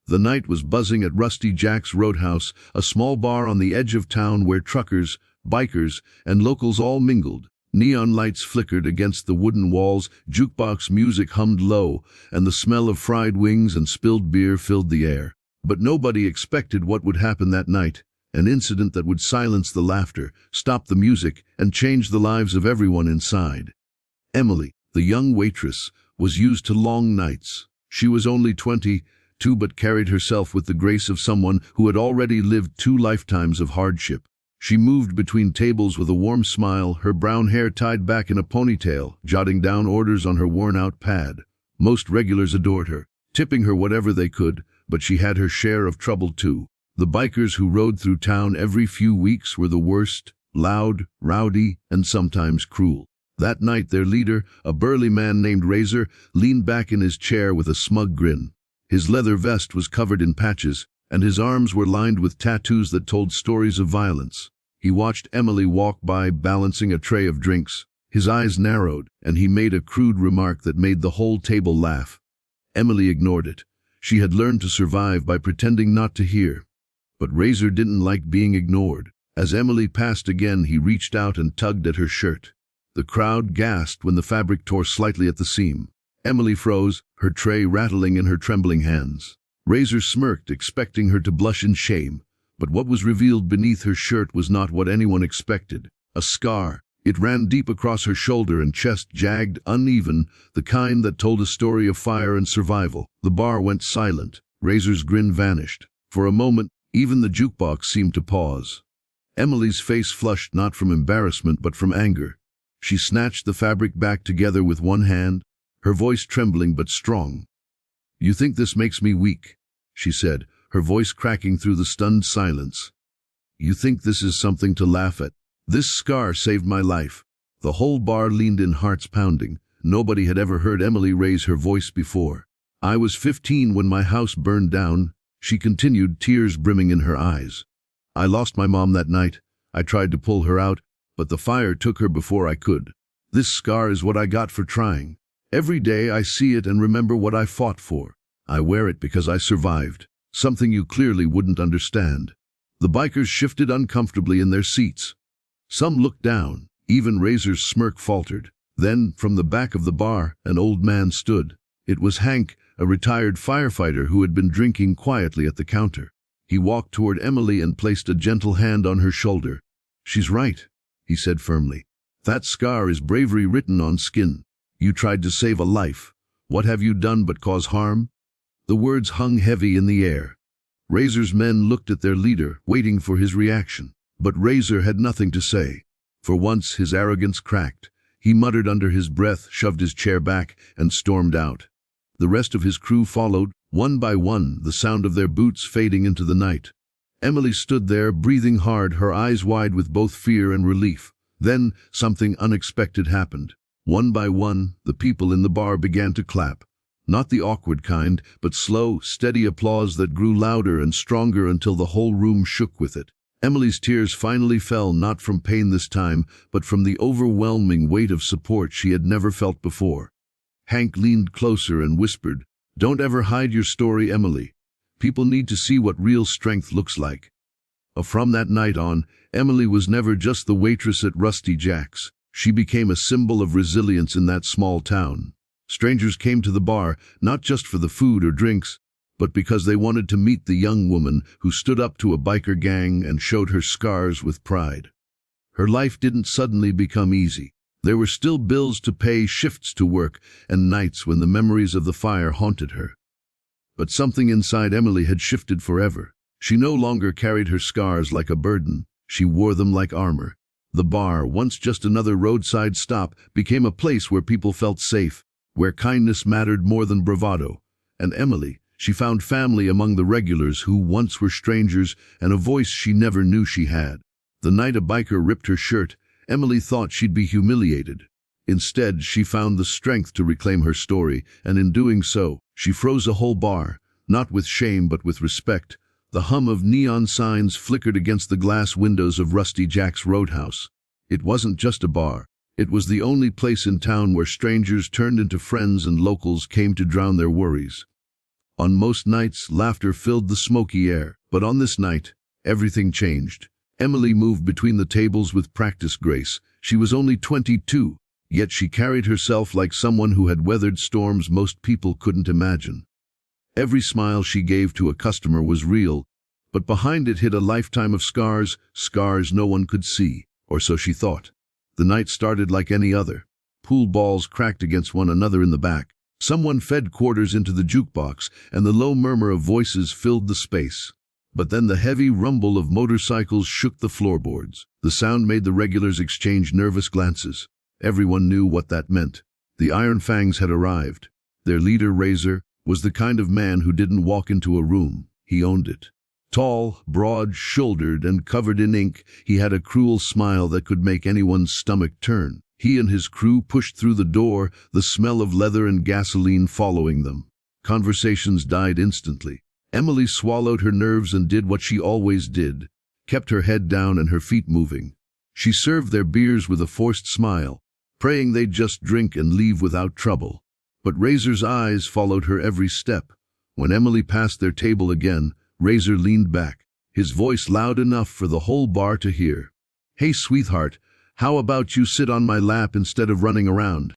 The night was buzzing at Rusty Jack's Roadhouse, a small bar on the edge of town where truckers, bikers, and locals all mingled. Neon lights flickered against the wooden walls, jukebox music hummed low, and the smell of fried wings and spilled beer filled the air. But nobody expected what would happen that night, an incident that would silence the laughter, stop the music, and change the lives of everyone inside. Emily, the young waitress, was used to long nights. She was only 22, but carried herself with the grace of someone who had already lived 2 lifetimes of hardship. She moved between tables with a warm smile, her brown hair tied back in a ponytail, jotting down orders on her worn-out pad. Most regulars adored her, tipping her whatever they could, but she had her share of trouble too. The bikers who rode through town every few weeks were the worst, loud, rowdy, and sometimes cruel. That night their leader, a burly man named Razor, leaned back in his chair with a smug grin. His leather vest was covered in patches, and his arms were lined with tattoos that told stories of violence. He watched Emily walk by, balancing a tray of drinks. His eyes narrowed, and he made a crude remark that made the whole table laugh. Emily ignored it. She had learned to survive by pretending not to hear. But Razor didn't like being ignored. As Emily passed again, he reached out and tugged at her shirt. The crowd gasped when the fabric tore slightly at the seam. Emily froze, her tray rattling in her trembling hands. Razor smirked, expecting her to blush in shame, but what was revealed beneath her shirt was not what anyone expected. A scar. It ran deep across her shoulder and chest, jagged, uneven, the kind that told a story of fire and survival. The bar went silent. Razor's grin vanished. For a moment, even the jukebox seemed to pause. Emily's face flushed not from embarrassment but from anger. She snatched the fabric back together with one hand, her voice trembling but strong. "You think this makes me weak?" she said, her voice cracking through the stunned silence. "You think this is something to laugh at? This scar saved my life." The whole bar leaned in, hearts pounding. Nobody had ever heard Emily raise her voice before. "I was 15 when my house burned down," she continued, tears brimming in her eyes. "I lost my mom that night. I tried to pull her out, but the fire took her before I could. This scar is what I got for trying. Every day I see it and remember what I fought for. I wear it because I survived, something you clearly wouldn't understand." The bikers shifted uncomfortably in their seats. Some looked down. Even Razor's smirk faltered. Then, from the back of the bar, an old man stood. It was Hank, a retired firefighter who had been drinking quietly at the counter. He walked toward Emily and placed a gentle hand on her shoulder. "She's right," he said firmly. "That scar is bravery written on skin. You tried to save a life. What have you done but cause harm?" The words hung heavy in the air. Razor's men looked at their leader, waiting for his reaction. But Razor had nothing to say. For once his arrogance cracked. He muttered under his breath, shoved his chair back, and stormed out. The rest of his crew followed, one by one, the sound of their boots fading into the night. Emily stood there, breathing hard, her eyes wide with both fear and relief. Then something unexpected happened. One by one, the people in the bar began to clap. Not the awkward kind, but slow, steady applause that grew louder and stronger until the whole room shook with it. Emily's tears finally fell, not from pain this time, but from the overwhelming weight of support she had never felt before. Hank leaned closer and whispered, "Don't ever hide your story, Emily. People need to see what real strength looks like." From that night on, Emily was never just the waitress at Rusty Jack's. She became a symbol of resilience in that small town. Strangers came to the bar, not just for the food or drinks, but because they wanted to meet the young woman who stood up to a biker gang and showed her scars with pride. Her life didn't suddenly become easy. There were still bills to pay, shifts to work, and nights when the memories of the fire haunted her. But something inside Emily had shifted forever. She no longer carried her scars like a burden. She wore them like armor. The bar, once just another roadside stop, became a place where people felt safe, where kindness mattered more than bravado. And Emily, she found family among the regulars who once were strangers, and a voice she never knew she had. The night a biker ripped her shirt, Emily thought she'd be humiliated. Instead, she found the strength to reclaim her story, and in doing so, she froze a whole bar, not with shame but with respect. The hum of neon signs flickered against the glass windows of Rusty Jack's Roadhouse. It wasn't just a bar. It was the only place in town where strangers turned into friends and locals came to drown their worries. On most nights, laughter filled the smoky air, but on this night, everything changed. Emily moved between the tables with practiced grace. She was only 22, yet she carried herself like someone who had weathered storms most people couldn't imagine. Every smile she gave to a customer was real, but behind it hid a lifetime of scars, scars no one could see, or so she thought. The night started like any other. Pool balls cracked against one another in the back. Someone fed quarters into the jukebox, and the low murmur of voices filled the space. But then the heavy rumble of motorcycles shook the floorboards. The sound made the regulars exchange nervous glances. Everyone knew what that meant. The Iron Fangs had arrived. Their leader, Razor, was the kind of man who didn't walk into a room. He owned it. Tall, broad-shouldered, and covered in ink, he had a cruel smile that could make anyone's stomach turn. He and his crew pushed through the door, the smell of leather and gasoline following them. Conversations died instantly. Emily swallowed her nerves and did what she always did, kept her head down and her feet moving. She served their beers with a forced smile, praying they'd just drink and leave without trouble. But Razor's eyes followed her every step. When Emily passed their table again, Razor leaned back, his voice loud enough for the whole bar to hear. "Hey, sweetheart, how about you sit on my lap instead of running around?"